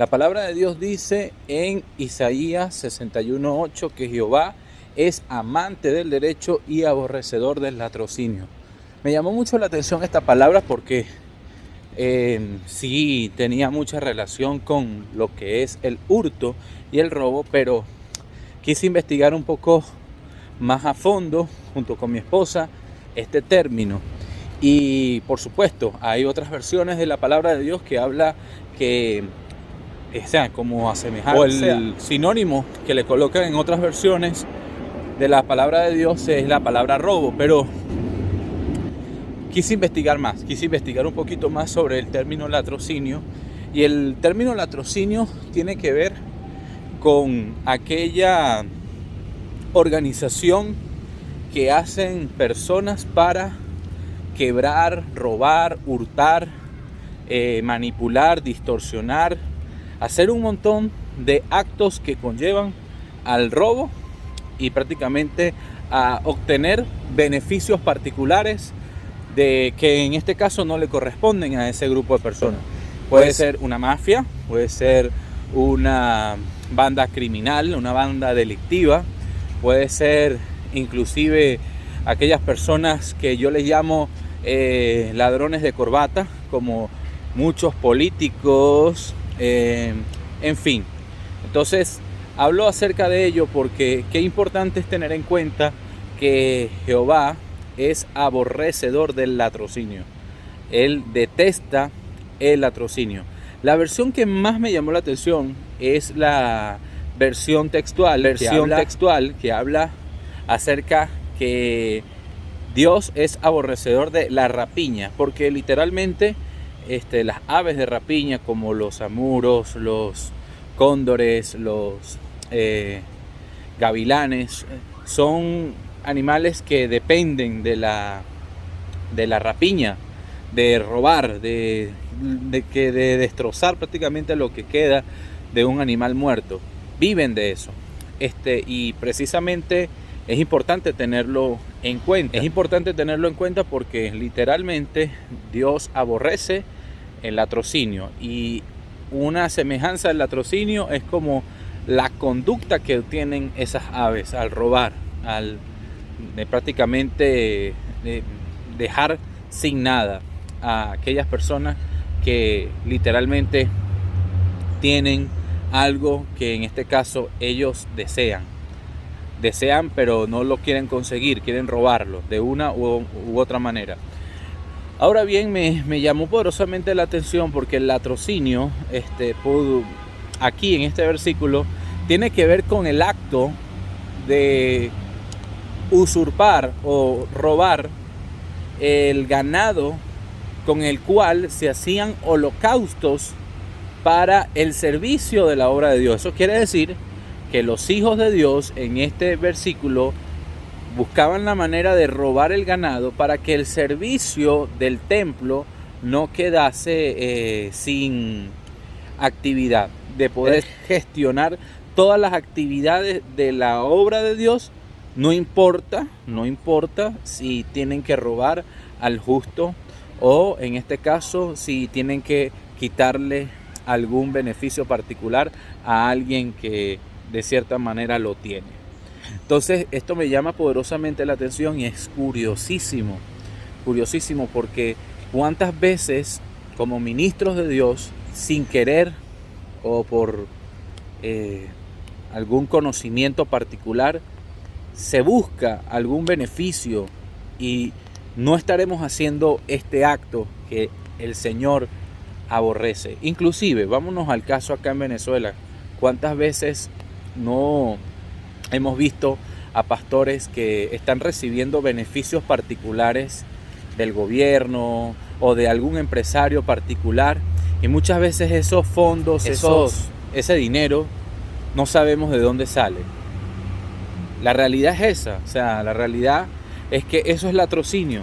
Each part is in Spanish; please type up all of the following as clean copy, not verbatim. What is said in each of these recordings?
La palabra de Dios dice en Isaías 61:8 que Jehová es amante del derecho y aborrecedor del latrocinio. Me llamó mucho la atención esta palabra porque sí tenía mucha relación con lo que es el hurto y el robo, pero quise investigar un poco más a fondo junto con mi esposa este término. Y por supuesto hay otras versiones de la palabra de Dios que habla que como asemejar o el sinónimo que le colocan en otras versiones de la palabra de Dios es la palabra robo, pero quise investigar un poquito más sobre el término latrocinio. Y el término latrocinio tiene que ver con aquella organización que hacen personas para quebrar, robar, hurtar, manipular, distorsionar, hacer un montón de actos que conllevan al robo y prácticamente a obtener beneficios particulares de que en este caso no le corresponden a ese grupo de personas. Puede ser una mafia, puede ser una banda criminal, una banda delictiva, puede ser inclusive aquellas personas que yo les llamo ladrones de corbata, como muchos políticos, en fin. Entonces hablo acerca de ello porque qué importante es tener en cuenta que Jehová es aborrecedor del latrocinio. Él detesta el latrocinio. La versión que más me llamó la atención es la versión textual que habla acerca que Dios es aborrecedor de la rapiña, porque literalmente las aves de rapiña como los amuros, los cóndores, los gavilanes, son animales que dependen de la rapiña, de robar, de destrozar prácticamente lo que queda de un animal muerto. Viven de eso. Y precisamente es importante tenerlo en cuenta. Es importante tenerlo en cuenta porque literalmente Dios aborrece el latrocinio. Y una semejanza del latrocinio es como la conducta que tienen esas aves al robar, al prácticamente dejar sin nada a aquellas personas que literalmente tienen algo que en este caso ellos desean pero no lo quieren conseguir, quieren robarlo de una u otra manera. Ahora bien, me llamó poderosamente la atención porque el latrocinio aquí en este versículo tiene que ver con el acto de usurpar o robar el ganado con el cual se hacían holocaustos para el servicio de la obra de Dios. Eso quiere decir que los hijos de Dios en este versículo buscaban la manera de robar el ganado para que el servicio del templo no quedase sin actividad, de poder gestionar todas las actividades de la obra de Dios. No importa si tienen que robar al justo o en este caso si tienen que quitarle algún beneficio particular a alguien que de cierta manera lo tiene. Entonces esto me llama poderosamente la atención y es curiosísimo porque cuántas veces como ministros de Dios, sin querer o por algún conocimiento particular, se busca algún beneficio y no estaremos haciendo este acto que el Señor aborrece. Inclusive, vámonos al caso acá en Venezuela. ¿Cuántas veces no hemos visto a pastores que están recibiendo beneficios particulares del gobierno o de algún empresario particular? Y muchas veces esos fondos, ese dinero, no sabemos de dónde sale. La realidad es esa, la realidad es que eso es latrocinio.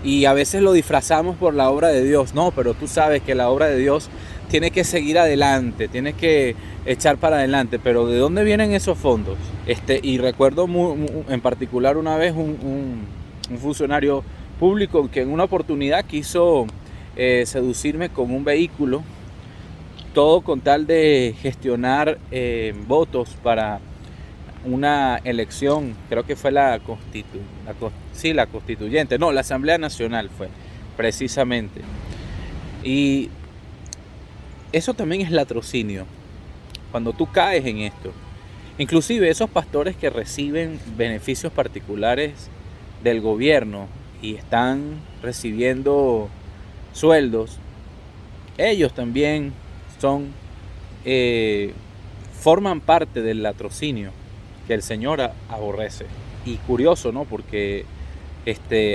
Y a veces lo disfrazamos por la obra de Dios. No, pero tú sabes que la obra de Dios tiene que seguir adelante, tiene que echar para adelante. Pero ¿de dónde vienen esos fondos? Y recuerdo en particular una vez un funcionario público que en una oportunidad quiso seducirme con un vehículo todo con tal de gestionar votos para una elección, creo que fue la constituyente, no, la Asamblea Nacional fue, precisamente. Y eso también es latrocinio, cuando tú caes en esto. Inclusive esos pastores que reciben beneficios particulares del gobierno y están recibiendo sueldos, ellos también forman parte del latrocinio que el Señor aborrece. Y curioso, ¿no? Porque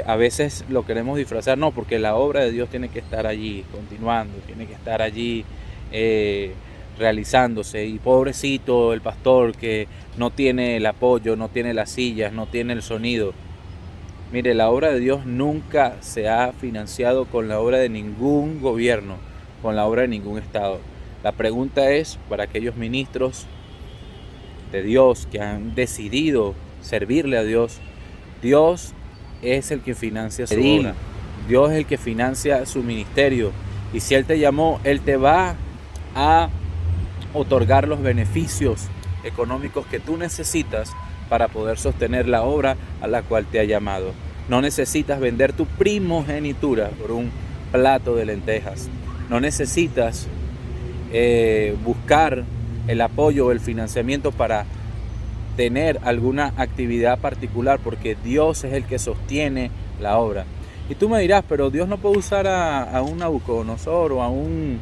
a veces lo queremos disfrazar, no, porque la obra de Dios tiene que estar allí, continuando, tiene que estar allí realizándose. Y pobrecito el pastor que no tiene el apoyo, no tiene las sillas, no tiene el sonido. Mire, la obra de Dios nunca se ha financiado con la obra de ningún gobierno, con la obra de ningún estado. La pregunta es para aquellos ministros de Dios que han decidido servirle a Dios. Dios es el que financia su obra. Dios es el que financia su ministerio. Y si Él te llamó, Él te va a otorgar los beneficios económicos que tú necesitas para poder sostener la obra a la cual te ha llamado. No necesitas vender tu primogenitura por un plato de lentejas. No necesitas buscar el apoyo o el financiamiento para tener alguna actividad particular, porque Dios es el que sostiene la obra. Y tú me dirás, pero Dios no puede usar a un Nabucodonosor o a un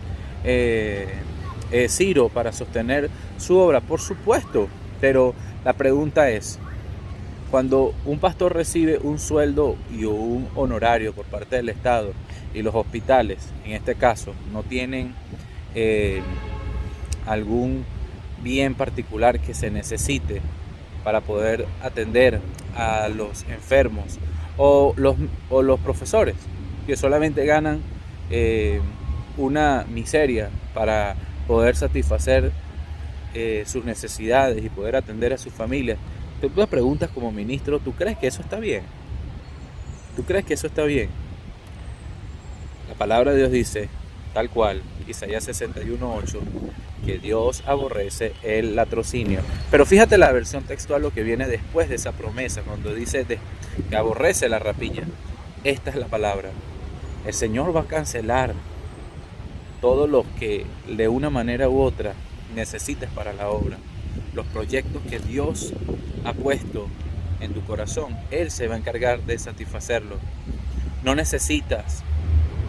Ciro para sostener su obra. Por supuesto, pero la pregunta es, cuando un pastor recibe un sueldo y un honorario por parte del Estado y los hospitales, en este caso, no tienen algún bien particular que se necesite para poder atender a los enfermos, o los profesores que solamente ganan una miseria para poder satisfacer sus necesidades y poder atender a sus familias. Tú te preguntas como ministro, ¿tú crees que eso está bien? ¿Tú crees que eso está bien? La palabra de Dios dice, tal cual, Isaías 61:8, que Dios aborrece el latrocinio. Pero fíjate la versión textual, lo que viene después de esa promesa, cuando dice que aborrece la rapiña. Esta es la palabra. El Señor va a cancelar todo lo que de una manera u otra necesites para la obra. Los proyectos que Dios ha puesto en tu corazón, Él se va a encargar de satisfacerlo. No necesitas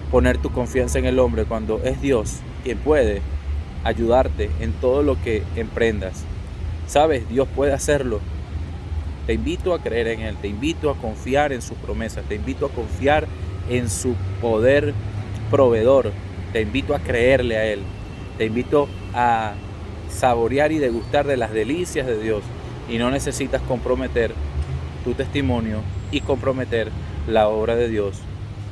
poner tu confianza en el hombre cuando es Dios quien puede ayudarte en todo lo que emprendas. ¿Sabes? Dios puede hacerlo. Te invito a creer en Él, te invito a confiar en sus promesas, te invito a confiar en su poder proveedor, te invito a creerle a Él, te invito a saborear y degustar de las delicias de Dios, y no necesitas comprometer tu testimonio y comprometer la obra de Dios,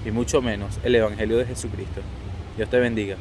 y mucho menos el Evangelio de Jesucristo. Dios te bendiga.